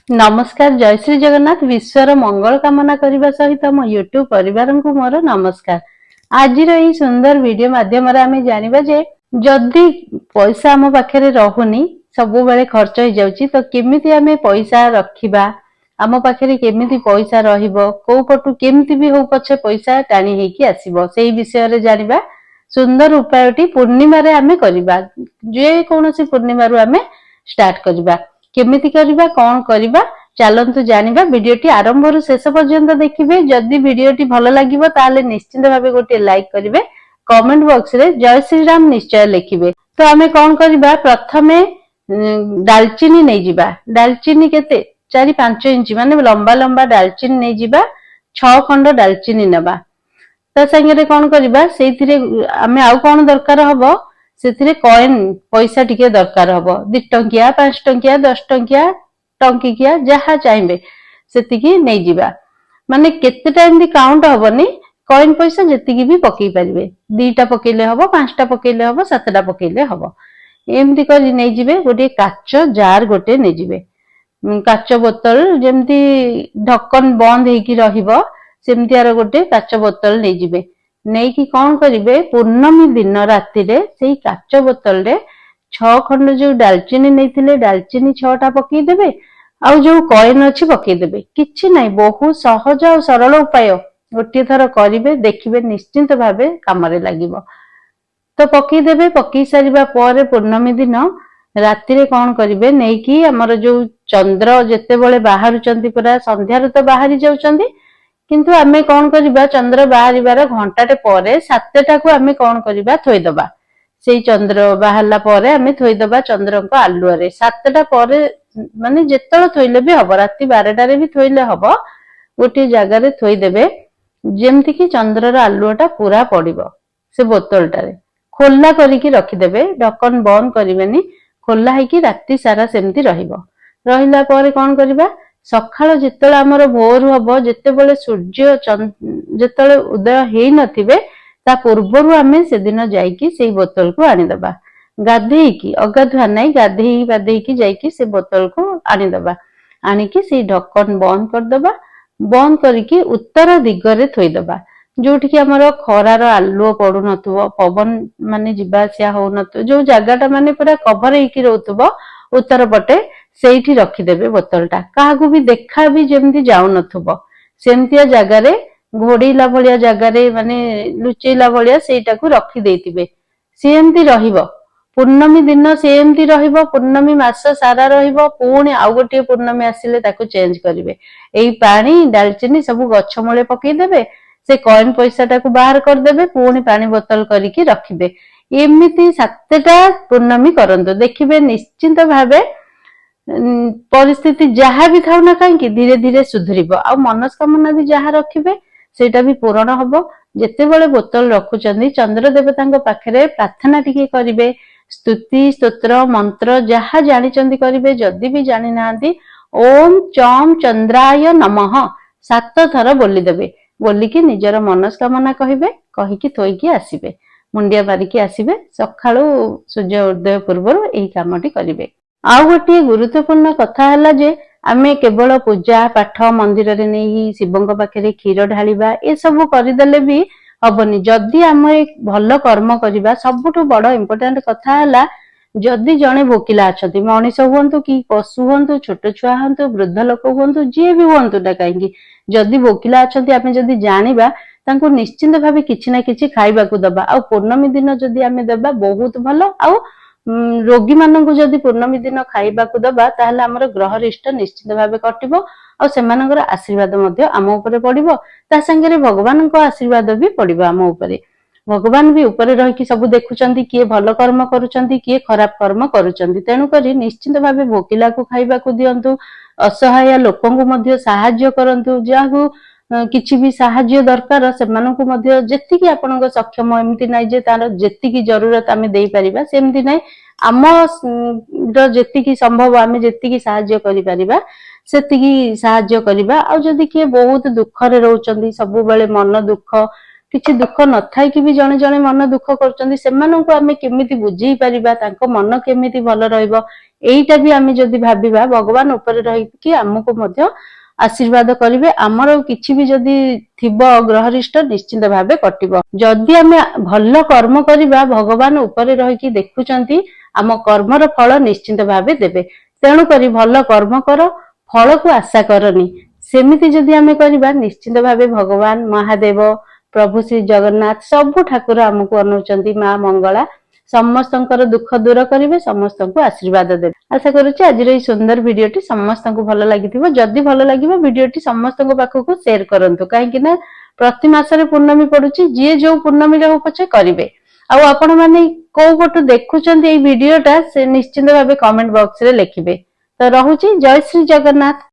नमस्कार जय श्री जगन्नाथ विश्वर मंगल कामना करने सहित मो यूट्यूब परिवार को मोर नमस्कार। आज यही सुंदर वीडियो माध्यम आम जाना जे जदि पैसा आम पाखे रहुनी सब बेले खर्च हो जाउची तो केमिति आमे पैसा रखिबा आम पाखे केमिति पैसा रहिबो को पटु केमिति भी हो पछे पैसा टाणी हेकी आसीबो सेही विषय रे जानिबा। सुंदर उपायटी पूर्णिमा रे आमे करिबा जे कोनोसी पूर्णिमा रु आमे स्टार्ट करिबा केमिति करिबा कोन करिबा चलंतु जानिबा। वीडियोटी आरंभ रु शेष पर्यंत देखिबे। जदि वीडियोटी भलो लागिबो ताले निश्चित भाबे गोटे लाइक करिवे कमेंट बॉक्स रे जय श्री राम निश्चय लिखिबे। तो आमे कोन करिबा प्रथमे दालचीनी नै जिबा दालचीनी केते 4-5 इंच माने लंबा लंबा दालचीनी नै जिबा 6 खंड दालचीनी नबा। ता संगे रे कोन करिबा सेथिरे आमे आउ कोन दरकार हबो सेथिरे कॉइन पैसा टिके दरकार हबो 2 टंकिया 5 टंकिया 10 टंकिया टंकिया जहा चाहिए सेतिकी नै जिबा माने केते टाइम भी काउंट हबनी कॉइन पैसा जेतिकी भी पकई परिबे 2टा पकेले हबो 5टा पकेले हबो 7टा पकेले हबो एमती करी नै जिबे। गोटे काच जार गोटे नै जिबे काच बोतल जेमती ढक्कन बंद हेकी रहिबो सेमती आरो गोटे काच बोतल नै जिबे नहीं कि कौन करिवे पूर्णमी दिन राति रे सेही काच बोतल रे 6 खंड जो दालचीनी नहीं दालचीनी 6टा पकई देबे आउ जो कॉइन अछि पकई देबे किछि नाही बहुत सहज और सरल उपाय गोटे थर करिवे देखिबे निश्चिंत भाबे काम रे लागिबो। तो पकई देबे पकई सारिबा पर पूर्णमी दिन राति रे कौन करिवे नहीं कि हमर जो चंद्र जेते बेले बाहर चंदी पूरा संध्या रे तो बाहरी जाउचंदी किंतु आमे कौन करिबा चंद्र बाहरिबार घंटाटे परे 7टा को आमे कौन करिबा थोई दबा सेही चंद्र बाहरला परे आमे थोई दबा चंद्र को आलुआ रे 7टा परे माने जेतळ थोइले भी हबो राति 12टा रे भी थोइले हबो गोटे जगह रे थोई देबे जेमति कि चंद्र रो आलुआटा पूरा पडिबो से बोतलटा रे खोला करिकि रखि देबे ढक्कन बंद करिवेनी खोला हेकी राति सारा सेमति रहिबो। रहिला परे कौन करिबा सकाळ जेतळे हमर भोर हबो जेतेबेले सूर्य जेतळे उदय हेई नथिबे ता पूर्वरु आमे से दिन जाईकी सेही बोतल को आनी दबा गाधेईकी अगाधुआ नाही गाधेईकी जाईकी से बोतल को आनी दबा आनिकी सेही ढक्कन बंद कर दबा बंद करिकी उत्तर दिगरे थोई दबा जोठी कि हमर खरार आलुओ पडु नथुबो पवन माने जिबासिया हो नथु जो जगाटा माने पूरा कवर हेकी रहउतबो उत्तर पटे सेठी रखिदेबे बोतलटा काहाकू भी देखा भी जेमती जाउ नथुबो सेमतिया जगह रे घोड़ीला भलिया जगह रे माने लुचेला भलिया सेटा को रखि देतिबे सेमती रहिबो पूर्णमी दिन सेमती रहिबो पूर्णमी मास सारा रहिबो पुणी आउ गोटे पूर्णमी आसिले ताको चेंज करिवे एई पानी दालचीनी सब गछ मूले पकई देबे से कॉइन पैसाटा को बाहर कर देबे पुणी पानी बोतल करिकि रखिबे एमिति 7टा पूर्णमी करंतो देखिबे निश्चिंत भाबे परिस्थिति जहाँ भी थाउ ना कहीं धीरे धीरे सुधरिबो आ मनस्कामना भी जहाँ रखिबे सेटा भी पूरण हबो। जेते बेले बोतल रखुचंदी चंद्र देवतांको पाखरे प्रार्थना टिके करिवे स्तुति स्तोत्र मंत्र जहाँ जानिचंदी करिवे जदि भी जानि नांती ओम चम चंद्राय नमः 7 थर बोली देबे बोलिकी निजर मनस्कामना कहिबे कहिकी थोइकी आसीबे मुंडिया मारिकी आसीबे सखाळु सूर्य उदय पूर्वरु एही कामटी करिवे। आउ गोटे गुरुत्वपूर्ण कथा हला जे आमे केवल पूजा पाठ मंदिर रे नहीं शिवंक पाखे क्षीर ढालिबा ए सब करदेले भी हबनी जदि आम भल कर्म करिबा सबुठु बड़ इम्पोर्टेंट कथा हला जदि जणे भोकिला अछंती मनीष हुंतु कि पशु हुंतु छोट छुआ हुंतु वृद्ध लोक हुंतु जे भी हुंतु ना कहीं जदि भोकिला अछंती आमे जदि जानिबा तांको निश्चिंत भाबे किछि ना किछि खाइबाकू दबा आ पूर्णमी दिन जदि आमे दबा बहुत भलो आ रोगी मानक जदि पूर्णमी दिन खाइबाकू दबा ताहले हमर ग्रह रिष्ट निश्चित भाबे कटिबो आ सेमानकर आशीर्वाद मध्ये आम उपरे पडिबो ता संगे भगवानक आशीर्वाद भी पडिबो आम उपरे भगवान भी ऊपर रही सब देखुचंती किए भल कर्म करुचंती किए खराब कर्म करुचंती तेणु करी निश्चित भाबे भोकिला को खाइबाकू दियंतु असहाय लोकंकु मध्ये सहाय्य करंतु जाहु किछि भी सहाय्य दरकार सेमानकु मध्ये जेतिकी आपनक सक्षम एमती नै जे तार जेतिकी जरूरत आमे देई परिबा सेमती नै आम जेतिकी संभव आमे जेतिकी सहाय्य करि परिबा सेतिकी सहाय्य करिबा आ जदि किए बहुत दुख रे रहउचंदी सब बेले मन दुख किछि दुख न थाई कि भी जणे जणे मन दुख करचंदी सेमानकु आमे केमिति बुझी परिबा तांको मन केमिति भलो रहइबो एईटा भी आमे जदि भाबिबा भगवान ऊपर रहिकी आमको मध्य आशीर्वाद करिवे आमर किछि भी जदि थिबो ग्रहरिष्ट निश्चित भावे कटिबो जदि आमे भल कर्म करिबा भगवान ऊपर रहिकी देखुचंती आम कर्मर फल निश्चित भावे देबे तेणु करी भल कर्म कर फल को आशा करनी सेमिति जदि आमे करिबा निश्चित भावे भगवान महादेव प्रभु श्री जगन्नाथ सबु ठाकुर आमको अनौचंती मां मंगला समस्तंकर दुख दूर करिवे समस्तंको आशीर्वाद देबे आशा करूची आज एई सुंदर वीडियोटी समस्तंको भल लागिथिबो जदि भल लागिबो वीडियोटी समस्तंको पाखको शेयर करंतु काहे कि ना प्रति मासरे पूर्णमी पडुची जे जो पूर्णमी रे हो पछे करिवे आ आपण माने को पटु देखुचंती एई वीडियोटा से निश्चित भावे कमेंट बॉक्स रे लिखिबे तो रहुची जय श्री जगन्नाथ।